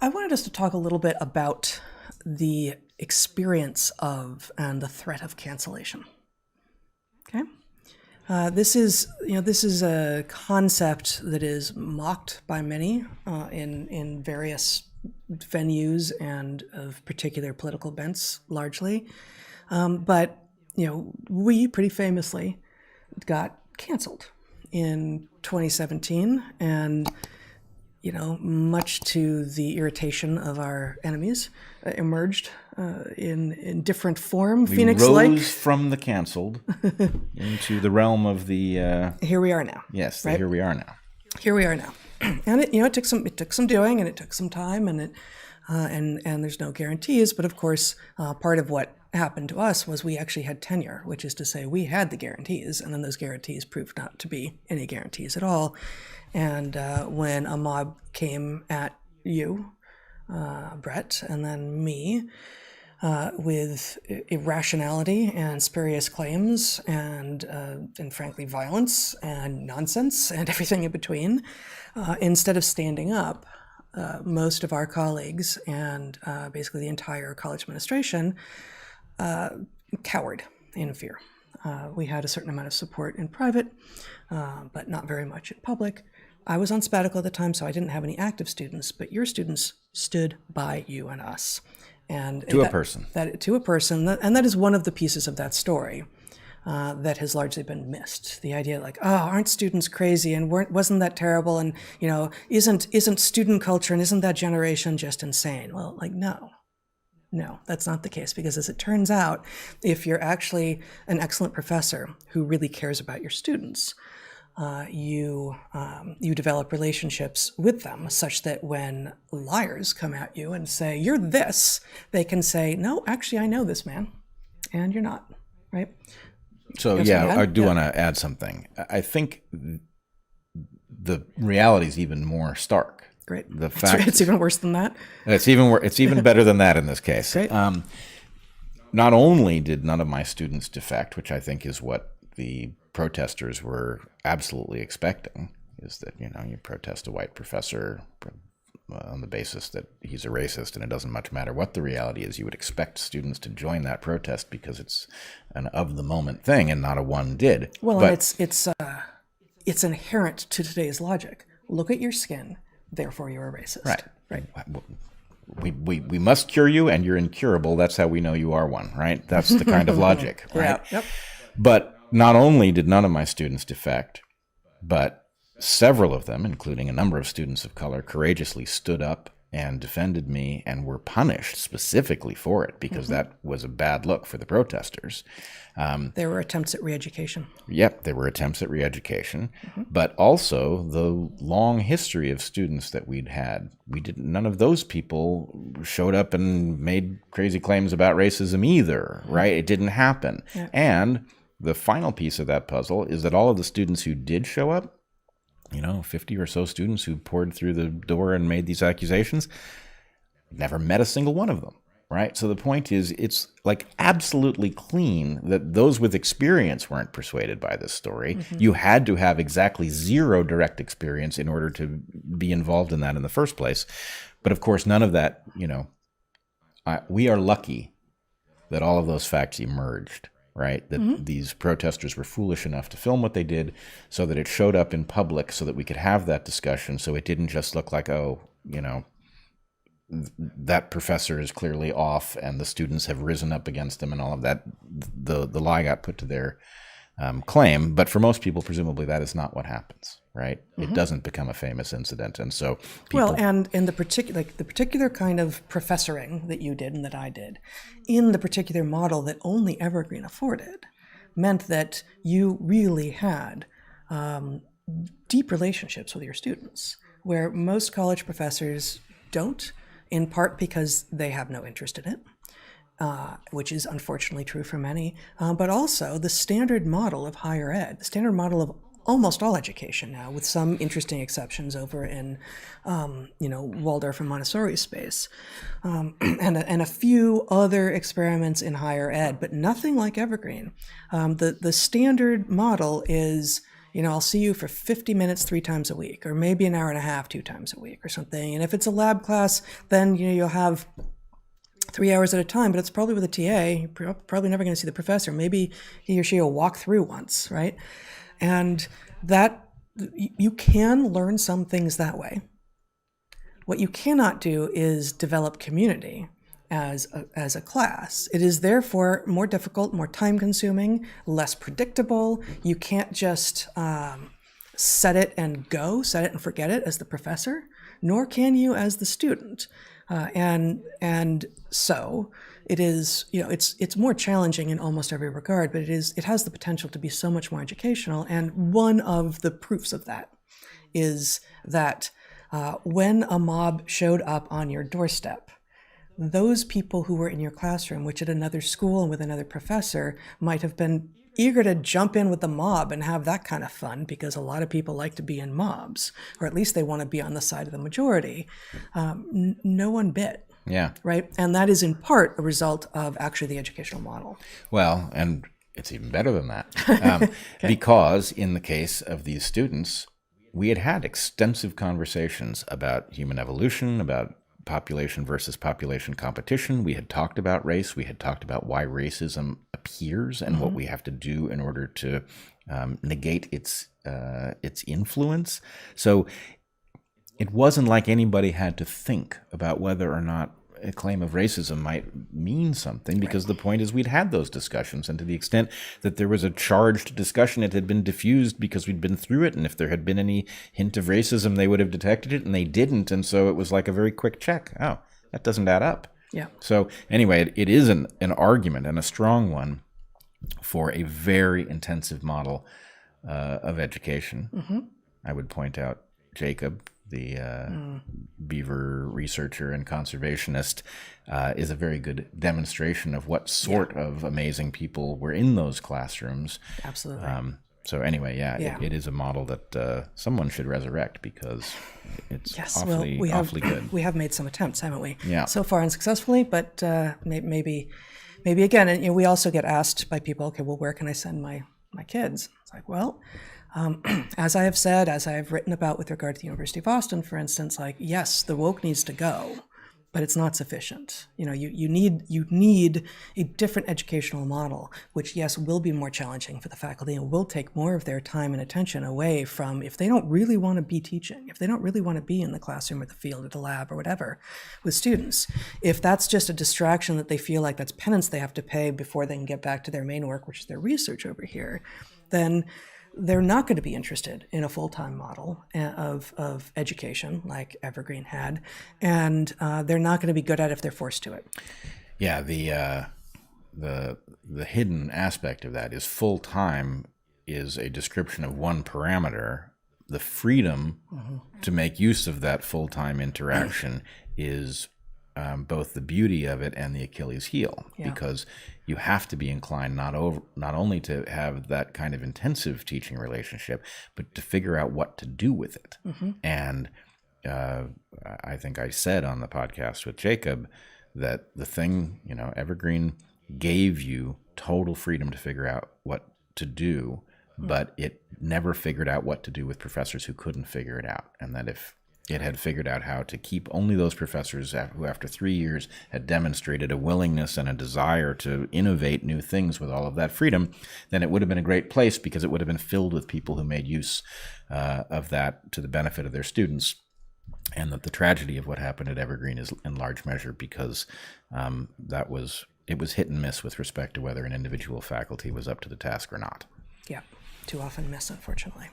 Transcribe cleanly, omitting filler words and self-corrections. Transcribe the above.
I wanted us to talk a little bit about the experience of and the threat of cancellation. Okay, this is a concept that is mocked by many in various venues and of particular political bents, largely. But we pretty famously got canceled in 2017, and much to the irritation of our enemies, emerged in different form, we Phoenix-like. rose from the canceled into the realm of the. Here we are now. Yes, right? Here we are now. Here we are now, and it took some doing, and it took some time, and and there's no guarantees. But of course, part of what happened to us was we actually had tenure, which is to say we had the guarantees, and then those guarantees proved not to be any guarantees at all. And when a mob came at you, Brett, and then me, with irrationality and spurious claims and frankly violence and nonsense and everything in between, instead of standing up, most of our colleagues and basically the entire college administration cowered in fear. We had a certain amount of support in private, but not very much in public. I was on sabbatical at the time, so I didn't have any active students, but your students stood by you and us. And to a person. And that is one of the pieces of that story that has largely been missed. The idea like, oh, aren't students crazy, and wasn't that terrible, and isn't student culture and isn't that generation just insane? Well, no, that's not the case, because as it turns out, if you're actually an excellent professor who really cares about your students, you develop relationships with them such that when liars come at you and say, you're this, they can say, no, actually, I know this man, and you're not, right? So, I do want to add something. I think the reality is even more stark. Great. The fact it's even worse than that. It's even better than that in this case. Great. Not only did none of my students defect, which I think is what the protesters were absolutely expecting, is that you protest a white professor on the basis that he's a racist, and it doesn't much matter what the reality is. You would expect students to join that protest because it's an of the moment thing, and not a one did. Well, but, and it's inherent to today's logic. Look at your skin. Therefore, you're a racist. Right. We must cure you, and you're incurable. That's how we know you are one, right? That's the kind of logic, right? Yep. But not only did none of my students defect, but several of them, including a number of students of color, courageously stood up and defended me and were punished specifically for it, because that was a bad look for the protesters. There were attempts at re-education. Yep, there were attempts at re-education, but also the long history of students that we'd had. None of those people showed up and made crazy claims about racism either, right? It didn't happen. Yeah. And the final piece of that puzzle is that all of the students who did show up, 50 or so students who poured through the door and made these accusations, never met a single one of them. Right. So the point is, it's like absolutely clean that those with experience weren't persuaded by this story. You had to have exactly zero direct experience in order to be involved in that in the first place. But of course, none of that, we are lucky that all of those facts emerged. Right. That these protesters were foolish enough to film what they did so that it showed up in public, so that we could have that discussion. So it didn't just look like, that professor is clearly off and the students have risen up against him and all of that. The lie got put to their claim. But for most people, presumably, that is not what happens. Right. It doesn't become a famous incident. And so and in the particular kind of professoring that you did and that I did, in the particular model that only Evergreen afforded, meant that you really had deep relationships with your students, where most college professors don't, in part because they have no interest in it, which is unfortunately true for many, but also the standard model of higher ed, the standard model of almost all education now, with some interesting exceptions over in, Waldorf and Montessori space, and a few other experiments in higher ed, but nothing like Evergreen. The standard model is I'll see you for 50 minutes 3 times a week, or maybe an hour and a half 2 times a week or something. And if it's a lab class, then, you'll have 3 hours at a time, but it's probably with a TA. You're probably never going to see the professor. Maybe he or she will walk through once, right? And that you can learn some things that way. What you cannot do is develop community as a class. It is therefore more difficult, more time-consuming, less predictable. You can't just set it and forget it as the professor, nor can you as the student. And so it is, it's more challenging in almost every regard, but it has the potential to be so much more educational. And one of the proofs of that is that when a mob showed up on your doorstep, those people who were in your classroom, which at another school and with another professor might have been eager to jump in with the mob and have that kind of fun, because a lot of people like to be in mobs, or at least they want to be on the side of the majority. No one bit. Yeah. Right? And that is in part a result of actually the educational model. Well, and it's even better than that. Because in the case of these students, we had extensive conversations about human evolution, about population versus population competition. We had talked about race. We had talked about why racism appears and what we have to do in order to negate its influence. So it wasn't like anybody had to think about whether or not a claim of racism might mean something, because the point is we'd had those discussions, and to the extent that there was a charged discussion, it had been diffused because we'd been through it, and if there had been any hint of racism, they would have detected it, and they didn't, and so it was like a very quick check. Oh, that doesn't add up. Yeah. So anyway, it is an argument, and a strong one, for a very intensive model of education. I would point out Jacob, the beaver researcher and conservationist, is a very good demonstration of what sort of amazing people were in those classrooms. Absolutely. So anyway, it is a model that someone should resurrect, because it's awfully good. We have made some attempts, haven't we? Yeah. So far unsuccessfully, but maybe again. And we also get asked by people, okay, well, where can I send my kids? It's like, well, as I have said, as I have written about with regard to the University of Austin, for instance, like, yes, the woke needs to go, but it's not sufficient. You need a different educational model, which, yes, will be more challenging for the faculty and will take more of their time and attention away from, if they don't really want to be teaching, if they don't really want to be in the classroom or the field or the lab or whatever with students, if that's just a distraction that they feel like that's penance they have to pay before they can get back to their main work, which is their research over here, then they're not going to be interested in a full-time model of education like Evergreen had, and they're not going to be good at it if they're forced to it. Yeah, the hidden aspect of that is full-time is a description of one parameter. The freedom to make use of that full-time interaction is both the beauty of it and the Achilles heel, because you have to be inclined not only to have that kind of intensive teaching relationship, but to figure out what to do with it. And I think I said on the podcast with Jacob that the thing, Evergreen gave you total freedom to figure out what to do, but it never figured out what to do with professors who couldn't figure it out. And that if it had figured out how to keep only those professors who, after 3 years, had demonstrated a willingness and a desire to innovate new things with all of that freedom, then it would have been a great place, because it would have been filled with people who made use of that to the benefit of their students. And that the tragedy of what happened at Evergreen is in large measure because it was hit and miss with respect to whether an individual faculty was up to the task or not. Yeah, too often miss, unfortunately.